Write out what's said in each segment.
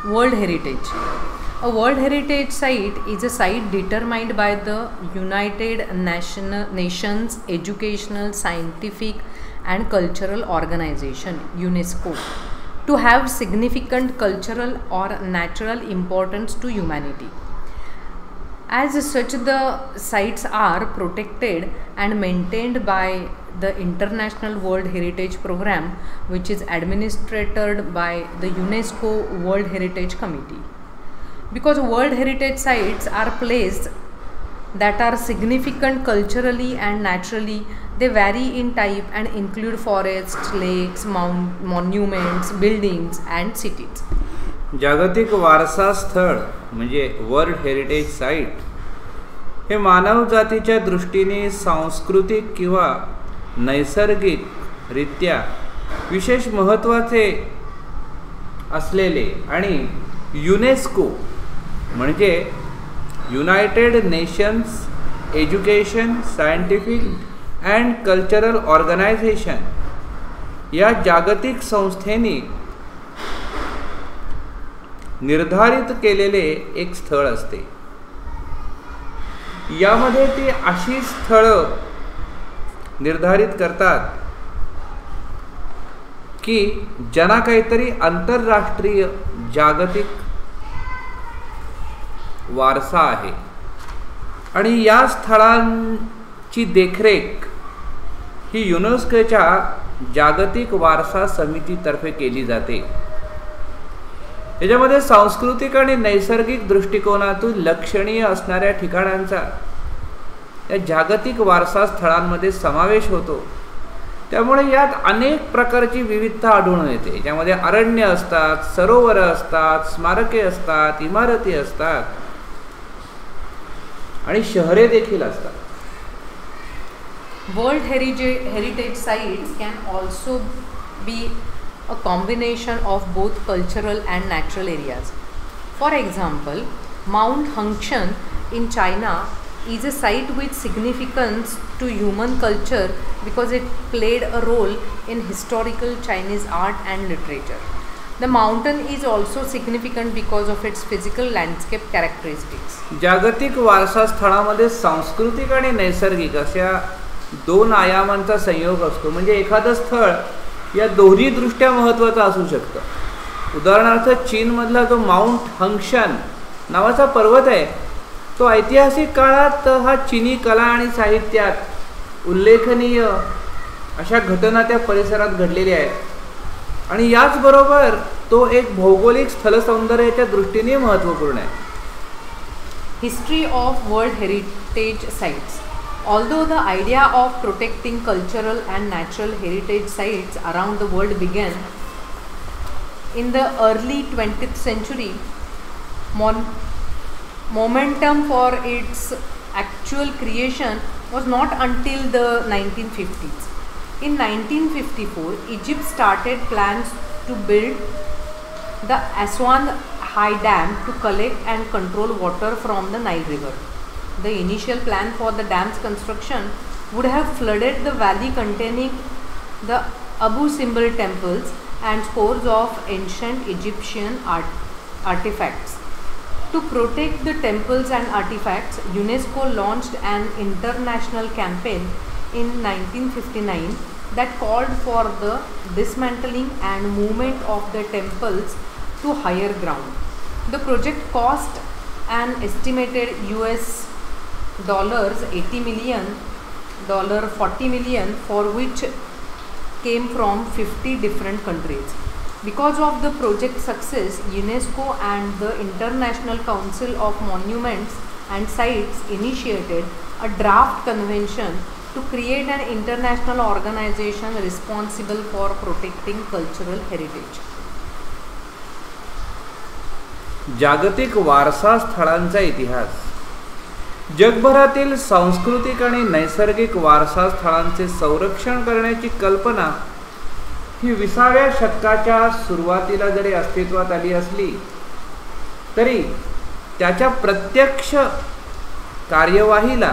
World Heritage. A World Heritage Site is a site determined by the United Nations Educational, Scientific and Cultural Organization UNESCO to have significant cultural or natural importance to humanity. As such, the sites are protected and maintained by the International World Heritage Program, which is administered by the UNESCO World Heritage Committee. Because World Heritage sites are places that are significant culturally and naturally, they vary in type and include forests, lakes, monuments, buildings and cities. जागतिक वारसा स्थळ म्हणजे world heritage site हे मानव जातीच्या दृष्टीने सांस्कृतिक किंवा नैसर्गिकरित्या विशेष महत्त्वाचे असलेले आणि युनेस्को म्हणजे United nations education scientific and cultural organisation या जागतिक संस्थेने निर्धारित केलेले एक स्थळ असते. यामध्ये ते अशी स्थळं निर्धारित करतात की ज्यांना काहीतरी आंतरराष्ट्रीय जागतिक वारसा आहे आणि या स्थळांची देखरेख ही युनेस्कोच्या जागतिक वारसा समितीतर्फे केली जाते. याच्यामध्ये सांस्कृतिक आणि नैसर्गिक दृष्टिकोनातून लक्षणीय असणाऱ्या ठिकाणांचा या जागतिक वारसा स्थळांमध्ये समावेश होतो. त्यामुळे यात अनेक प्रकारची विविधता आढळून येते. याच्यामध्ये अरण्य असतात, सरोवर असतात, स्मारके असतात, इमारती असतात आणि शहरे देखील असतात. World heritage sites can also be a combination of both cultural and natural areas. For example, Mount Hengshan in China is a site with significance to human culture because it played a role in historical Chinese art and literature. The mountain is also significant because of its physical landscape characteristics. जागतिक वारसा स्थळामध्ये सांस्कृतिक आणि नैसर्गिक अशा दोन आयामांचा संयोग असतो. म्हणजे एखादं स्थळ या दोन्ही दृष्ट्या महत्त्वाचं असू शकतं. उदाहरणार्थ चीनमधला जो माउंट हंगशन नावाचा पर्वत आहे तो ऐतिहासिक काळात हा चीनी कला आणि साहित्यात उल्लेखनीय अशा घटना त्या परिसरात घडलेल्या आहेत आणि याचबरोबर तो एक भौगोलिक स्थलसौंदर्याच्या दृष्टीने महत्त्वपूर्ण आहे. History of World Heritage Sites. Although the idea of protecting cultural and natural heritage sites around the world began in the early 20th century, momentum for its actual creation was not until the 1950s. In 1954, Egypt started plans to build the Aswan High Dam to collect and control water from the Nile River. The initial plan for the dam's construction would have flooded the valley containing the Abu Simbel temples and scores of ancient Egyptian artifacts. To protect the temples and artifacts, UNESCO launched an international campaign in 1959 that called for the dismantling and movement of the temples to higher ground. The project cost an estimated $80 million, $40 million, for which came from 50 different countries. Because of the project success, UNESCO and the International Council of Monuments and Sites initiated a draft convention to create an international organization responsible for protecting cultural heritage. जागतिक वारसा स्थळांचा इतिहास. जगभरातील सांस्कृतिक आणि नैसर्गिक वारसा स्थळांचे संरक्षण करण्याची कल्पना ही 20व्या शतकाच्या सुरुवातीला जरी अस्तित्वात आली असली तरी त्याच्या प्रत्यक्ष कार्यवाहीला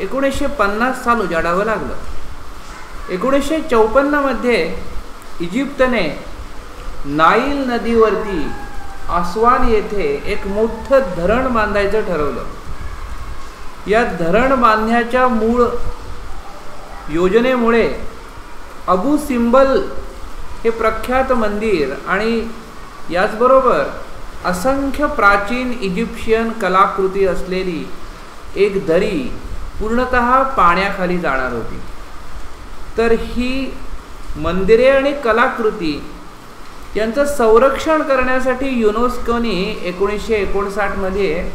1950 साल उजाडावं लागलं. 1954 मध्ये इजिप्तने नाईल नदीवरती आस्वान येथे एक मोठं धरण बांधायचं ठरवलं. या धरण बांधण्याच्या मूळ योजनेमुळे अबू सिम्बल हे प्रख्यात मंदिर आणि याचबरोबर असंख्य प्राचीन इजिप्शियन कलाकृती असलेली एक दरी पूर्णतः पाण्याखाली जाणार होती. तर ही मंदिरे आणि कलाकृती यांचं संरक्षण करण्यासाठी युनेस्कोने 1959 मध्ये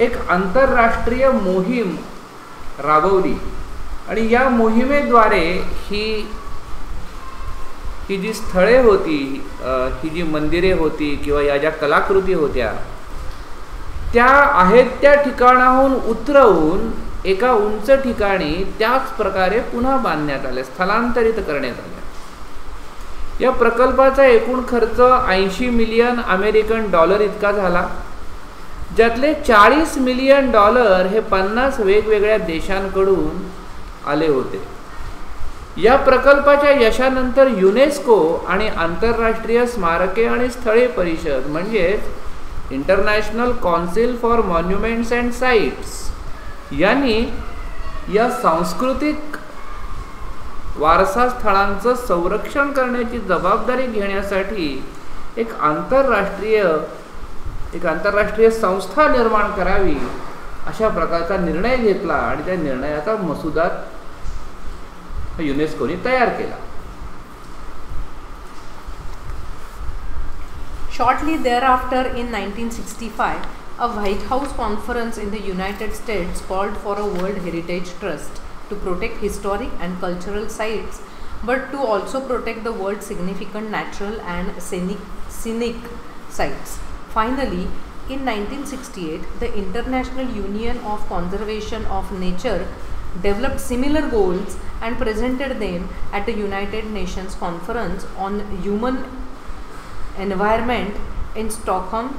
एक आंतरराष्ट्रीय मोहीम राबवली आणि या मोहिमेद्वारे ही जी स्थळे होती, ही जी मंदिरे होती किंवा या ज्या कलाकृती होत्या त्या आहेत त्या ठिकाणाहून उतरवून एका उंच ठिकाणी त्याच प्रकारे पुन्हा बांधण्यात आल्या, स्थलांतरित करण्यात आल्या. या प्रकल्पाचा एकूण खर्च $80 मिलियन इतका झाला, ज्यातले $40 मिलियन हे 50 वेगवेगळ्या देशांकडून आले होते. या प्रकल्पाच्या यशानंतर युनेस्को आणि आंतरराष्ट्रीय स्मारके आणि स्थळे परिषद म्हणजेच international council for monuments and sites यांनी या सांस्कृतिक वारसा स्थळांचं संरक्षण करण्याची जबाबदारी घेण्यासाठी एक आंतरराष्ट्रीय संस्था निर्माण करावी अशा प्रकारचा निर्णय घेतला आणि त्या निर्णयाचा मसुदा युनेस्कोने तयार केला. Shortly thereafter, in 1965, a White House conference in the United States called for a World Heritage Trust to protect historic and cultural sites, but to also protect the world's significant natural and scenic sites. Finally, in 1968, the International Union of Conservation of Nature developed similar goals and presented them at the United Nations Conference on Human Environment in Stockholm,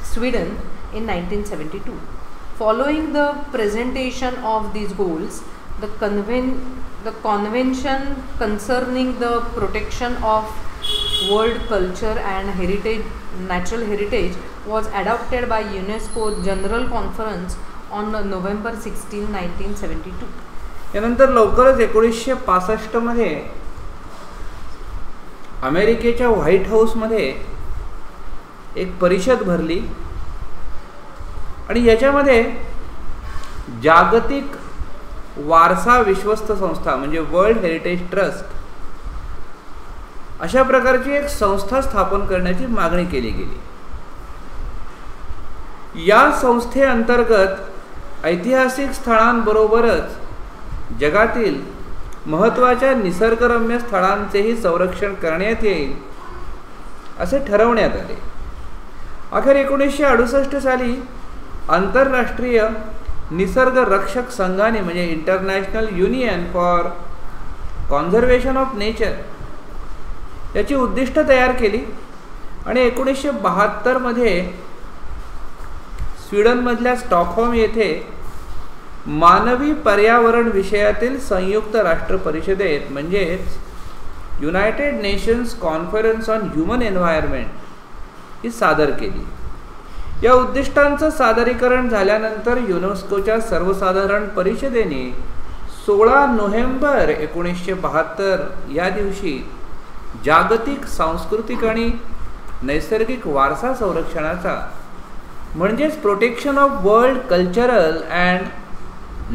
Sweden in 1972. Following the presentation of these goals, the Convention concerning the protection of world culture and natural heritage was adopted by UNESCO General Conference on November 16, 1972. यानंतर लवकरच 1965 मध्ये अमेरिकेच्या white हाऊसमध्ये एक परिषद भरली आणि याच्यामध्ये जागतिक वारसा विश्वस्त संस्था म्हणजे वर्ल्ड हेरिटेज ट्रस्ट अशा प्रकारची एक संस्था स्थापन करण्याची मागणी केली गेली. या संस्थेअंतर्गत ऐतिहासिक स्थळांबरोबरच जगातील महत्त्वाच्या निसर्गरम्य स्थळांचेही संरक्षण करण्यात येईल असे ठरवण्यात आले. अखेर 1968 साली आंतरराष्ट्रीय निसर्ग रक्षक संघाने म्हणजे international union for conservation of nature याची उद्दिष्ट तयार केली आणि 1972 मध्ये स्वीडनमधल्या स्टॉकहोम येथे मानवी पर्यावरण विषयातील संयुक्त राष्ट्र परिषदेत म्हणजेच United Nations conference on human environment ही सादर केली. या उद्दिष्टांचं सादरीकरण झाल्यानंतर युनेस्कोच्या सर्वसाधारण परिषदेने 16 नोव्हेंबर 1972 या दिवशी जागतिक सांस्कृतिक आणि नैसर्गिक वारसा संरक्षणाचा म्हणजेच protection of world cultural and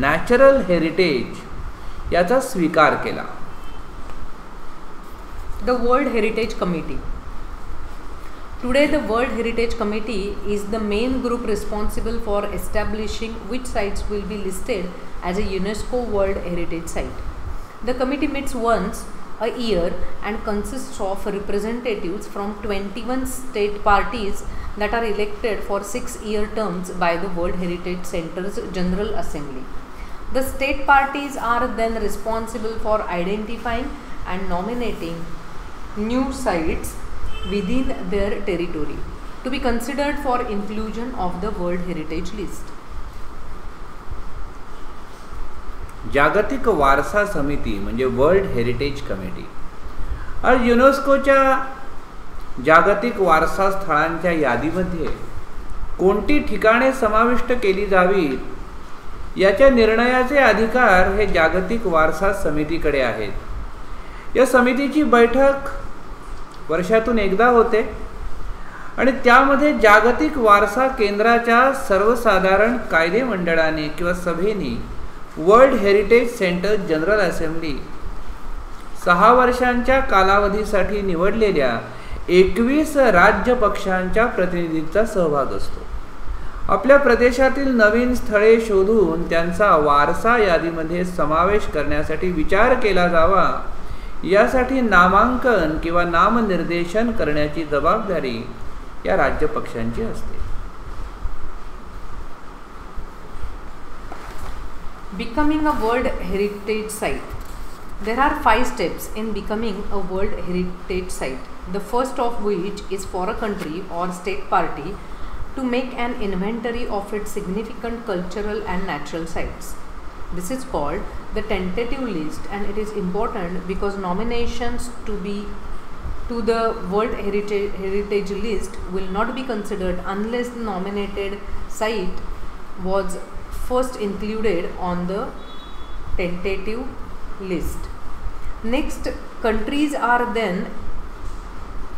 natural heritage याचा स्वीकार केला. The World Heritage Committee. Today the World Heritage Committee is the main group responsible for establishing which sites will be listed as a UNESCO World Heritage Site. The committee meets once a year and consists of representatives from 21 state parties that are elected for 6-year terms by the World Heritage Center's General Assembly. The state parties are then responsible for identifying and nominating new sites within their territory to be considered for inclusion of the World Heritage List. जागतिक वारसा समिती म्हणजे world heritage committee आज युनेस्कोच्या जागतिक वारसा स्थळांच्या यादीमध्ये कोणती ठिकाणे समाविष्ट केली जावीत याच्या निर्णयाचे अधिकार हे जागतिक वारसा समितीकडे आहेत. या समितीची बैठक वर्षातून एकदा होते आणि त्यामध्ये जागतिक वारसा केंद्राच्या सर्वसाधारण कायदे मंडळाने किंवा सभेने world heritage centre general assembly 6 वर्षांच्या कालावधीसाठी निवडलेल्या 21 राज्य पक्षांच्या प्रतिनिधींचा सहभाग असतो. आपल्या प्रदेशातील नवीन स्थळे शोधून त्यांचा वारसा यादीमध्ये समावेश करण्यासाठी विचार केला जावा यासाठी नामांकन किंवा नामनिर्देशन करण्याची जबाबदारी या राज्य पक्षांची असते. Becoming a World Heritage Site. There are 5 steps in becoming a World Heritage Site. The first of which is for a country or state party to make an inventory of its significant cultural and natural sites. This is called the tentative list, and it is important because nominations to the World Heritage list will not be considered unless the nominated site was first included on the tentative list. Next, countries are then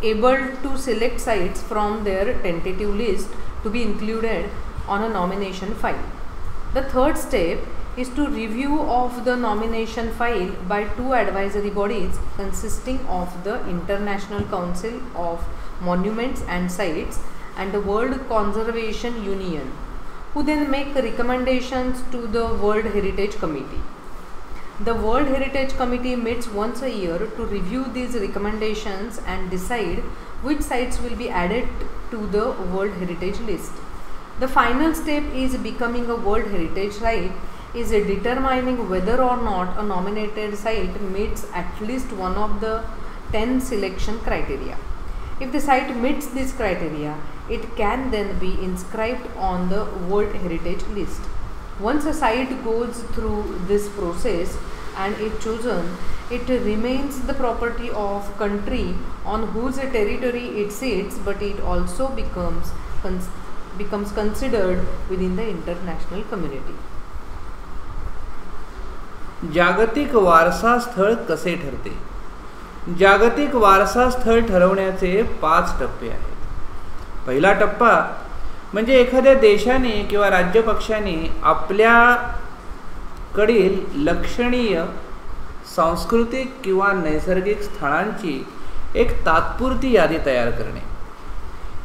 able to select sites from their tentative list to be included on a nomination file. The third step is to review of the nomination file by 2 advisory bodies consisting of the International Council of Monuments and Sites and the World Conservation Union, who then make recommendations to the World Heritage Committee. The World Heritage Committee meets once a year to review these recommendations and decide which sites will be added to the World Heritage list. The final step is becoming a World Heritage Site is determining whether or not a nominated site meets at least one of the 10 selection criteria. If the site meets this criteria, it can then be inscribed on the World Heritage list. Once a site goes through this process and is chosen, it remains the property of country on whose territory it sits, but it also becomes considered within the international community. जागतिक वारसा स्थळ कसे ठरते? जागतिक वारसा स्थळ ठरवण्याचे 5 टप्पे आहेत. पहिला टप्पा म्हणजे एखाद्या देशाने किंवा राज्य पक्षाने आपल्याकडील लक्षणीय सांस्कृतिक किंवा नैसर्गिक स्थळांची एक तात्पुरती यादी तयार करणे.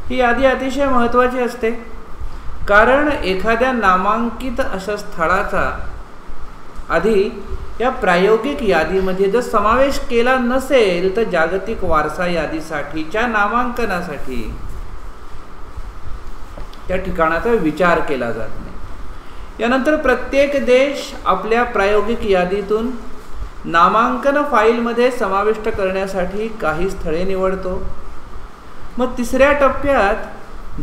ही यादी अतिशय महत्त्वाची असते कारण एखाद्या नामांकित अशा स्थळाचा आधी या प्रायोगिक यादीमध्ये जर समावेश केला नसेल तर जागतिक वारसा यादीसाठीच्या नामांकनासाठी त्या ठिकाणाचा विचार केला जात नाही. यानंतर प्रत्येक देश आपल्या प्रायोगिक यादीतून नामांकन फाईलमध्ये समाविष्ट करण्यासाठी काही स्थळे निवडतो. मग तिसऱ्या टप्प्यात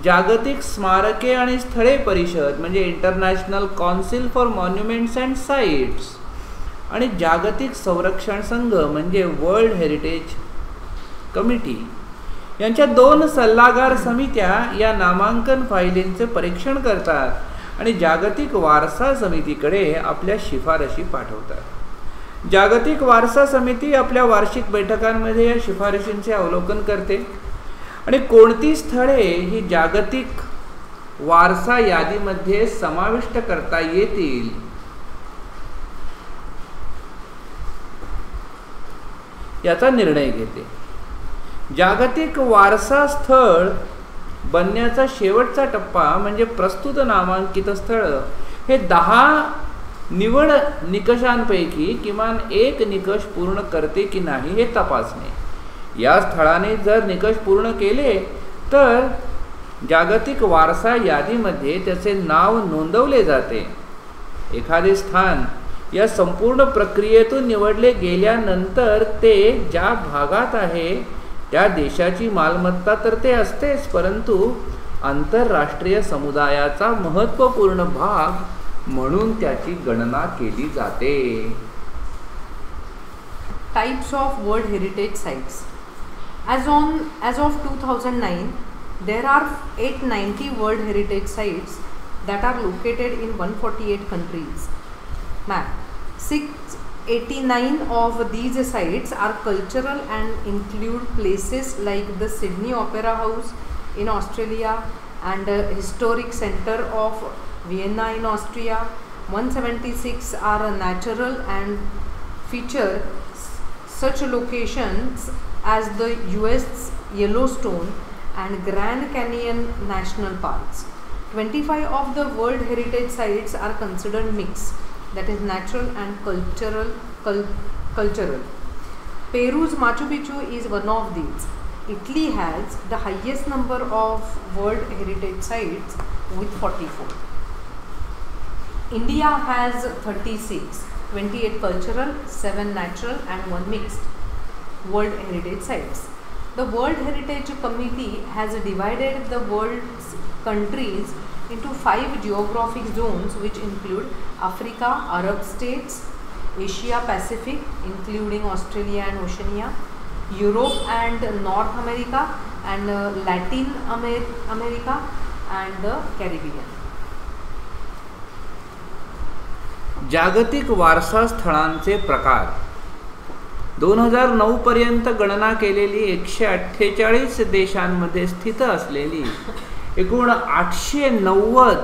जागतिक स्मारके आणि स्थळे परिषद म्हणजे international council for monuments and sites आणि जागतिक संरक्षण संघ म्हणजे वर्ल्ड हेरिटेज कमिटी यांच्या 2 सल्लागार समित्या या नामांकन फायलींचे परीक्षण करतात आणि जागतिक वारसा समितीकडे आपल्या शिफारशी पाठवतात. जागतिक वारसा समिती आपल्या वार्षिक बैठकांमध्ये या शिफारशींचे अवलोकन करते आणि कोणती स्थळे ही जागतिक वारसा यादीमध्ये समाविष्ट करता येतील याचा निर्णय घेते. जागतिक वारसा स्थळ बनण्याचा शेवटचा टप्पा म्हणजे प्रस्तुत नामांकित स्थळ हे 10 निवड निकषांपैकी किमान 1 निकष पूर्ण करते की नाही हे तपासणे. या स्थळाने जर निकष पूर्ण केले तर जागतिक वारसा यादीमध्ये त्याचे नाव नोंदवले जाते. एखादे स्थान या संपूर्ण प्रक्रियेतून निवडले गेल्यानंतर ते ज्या भागात आहे त्या देशाची मालमत्ता तर ते असतेच, परंतु आंतरराष्ट्रीय समुदायाचा महत्त्वपूर्ण भाग म्हणून त्याची गणना केली जाते. Types of World Heritage Sites. As of 2009, there are 890 World Heritage Sites that are located in 148 countries. Map. 689 of these sites are cultural and include places like the Sydney Opera House in Australia and the Historic Center of Vienna in Austria. 176 are natural and feature such locations as the US Yellowstone and Grand Canyon National Parks. 25 of the World Heritage Sites are considered mixed, that is natural and cultural. Peru's Machu Picchu is one of these. Italy has the highest number of World Heritage Sites with 44. India has 36, 28 cultural, 7 natural and 1 mixed World Heritage Sites. The World Heritage Committee has divided the world's countries into 5 geographic zones, which include Africa, Arab states, Asia Pacific including Australia and Oceania, Europe and North America, and Latin America and the Caribbean. जागतिक वारसा स्थळांचे प्रकार. 2009 पर्यंत गणना केलेली 148 देशांमध्ये स्थित असलेली एकूण 890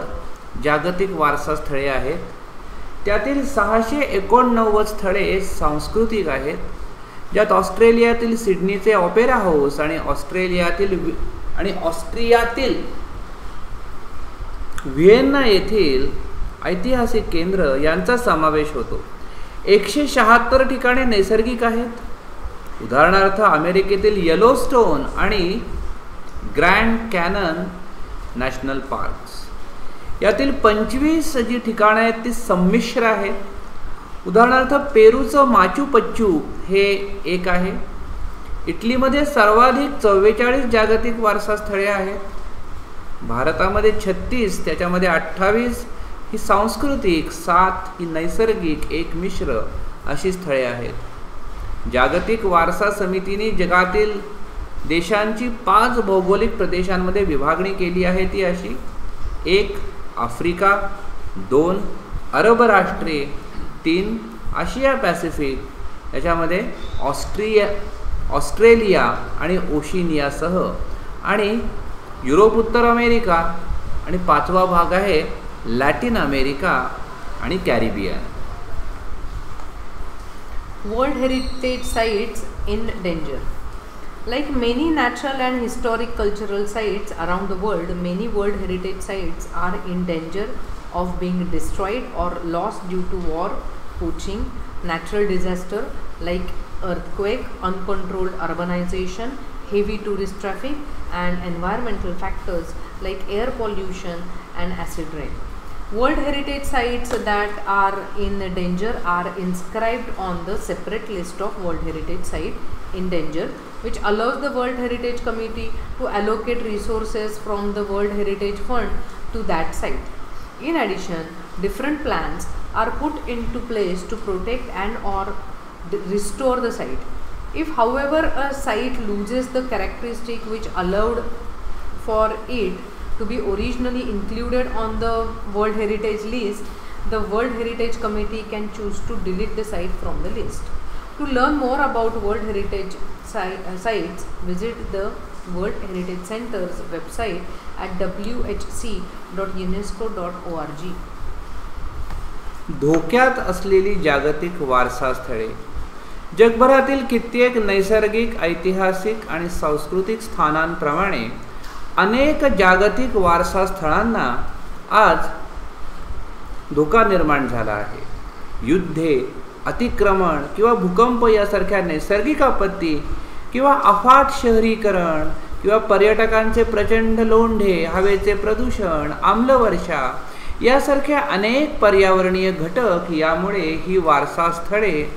जागतिक वारसा स्थळे आहेत. त्यातील 689 स्थळे सांस्कृतिक आहेत, ज्यात ऑस्ट्रेलियातील सिडनीचे ऑपेरा हाऊस आणि ऑस्ट्रियातील व्हिएन्ना येथील ऐतिहासिक केंद्र यांचा समावेश होतो. 176 ठिकाणे नैसर्गिक आहेत. उदाहरणार्थ अमेरिकेतील येलोस्टोन आणि ग्रँड कॅनन नॅशनल पार्क्स. यातील 25 जी ठिकाणं आहेत ती संमिश्र आहेत. उदाहरणार्थ पेरूचं माचू पिच्चू हे एक आहे. इटलीमध्ये सर्वाधिक 44 जागतिक वारसा स्थळे आहेत. भारतामध्ये 36, त्याच्यामध्ये 28 ही सांस्कृतिक, 7 ही नैसर्गिक, 1 मिश्र अशी स्थळे आहेत. जागतिक वारसा समितीने जगातील देशांची 5 भौगोलिक प्रदेशांमध्ये विभागणी केली आहे. ती अशी: 1 आफ्रिका, 2 अरब राष्ट्रे, 3 आशिया पॅसिफिक, याच्यामध्ये ऑस्ट्रेलिया आणि ओशिनियासह, आणि युरोप, उत्तर अमेरिका, आणि 5वा भाग आहे लॅटिन अमेरिका आणि Caribbean. World Heritage Sites in danger. Like many natural and historic cultural sites around the world, many World Heritage Sites are in danger of being destroyed or lost due to war, poaching, natural disaster like earthquake, uncontrolled urbanization, heavy tourist traffic, and environmental factors like air pollution and acid rain. World Heritage Sites that are in danger are inscribed on the separate list of World Heritage Site in danger, which allows the World Heritage Committee to allocate resources from the World Heritage Fund to that site. In addition, different plans are put into place to protect and or restore the site. If, however, a site loses the characteristic which allowed for it to be originally included on the World Heritage list, the World Heritage Committee can choose to delete the site from the list. To learn more about World Heritage sites, visit the World Heritage Center's website at whc.unesco.org. धोक्यात असलेली जागतिक वारसा स्थळे. जगभरातील कित्येक नैसर्गिक, ऐतिहासिक आणि सांस्कृतिक स्थानांप्रमाणे अनेक जागतिक वारसा स्थळांना आज धोका निर्माण झाला आहे. युद्धे, अतिक्रमण किंवा भूकंप यासारख्या नैसर्गिक आपत्ती किंवा अफाट शहरीकरण किंवा पर्यटकांचे प्रचंड लोंढे, हवेचे प्रदूषण, आम्लवर्षा यासारख्या अनेक पर्यावरणीय घटक यामुळे ही वारसा स्थळे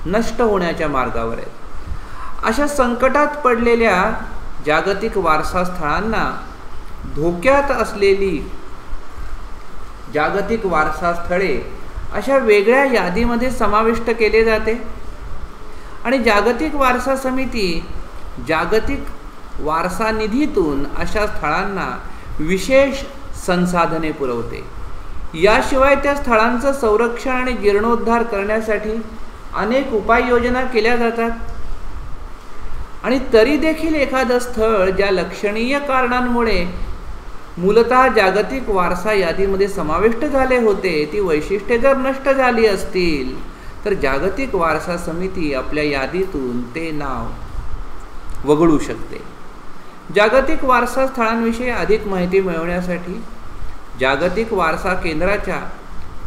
नष्ट होण्याच्या मार्गावर आहेत. अशा संकटात पडलेल्या जागतिक वारसा स्थळांना धोक्यात असलेली जागतिक वारसा स्थळे अशा वेगळ्या यादीमध्ये समाविष्ट केले जाते आणि जागतिक वारसा समिती जागतिक वारसा निधीतून अशा स्थळांना विशेष संसाधने पुरवते. याशिवाय त्या स्थळांचं संरक्षण आणि जीर्णोद्धार करण्यासाठी अनेक उपाययोजना केल्या जातात. आणि तरी देखील एखादं स्थळ ज्या लक्षणीय कारणांमुळे मूलतः जागतिक वारसा यादीमध्ये समाविष्ट झाले होते, ती वैशिष्ट्ये जर नष्ट झाली असतील तर जागतिक वारसा समिती आपल्या यादीतून ते नाव वगळू शकते. जागतिक वारसा स्थळांविषयी अधिक माहिती मिळवण्यासाठी जागतिक वारसा केंद्राच्या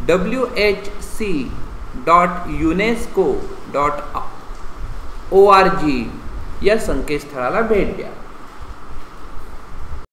whc.unesco.org या संकेतस्थळाला भेट द्या.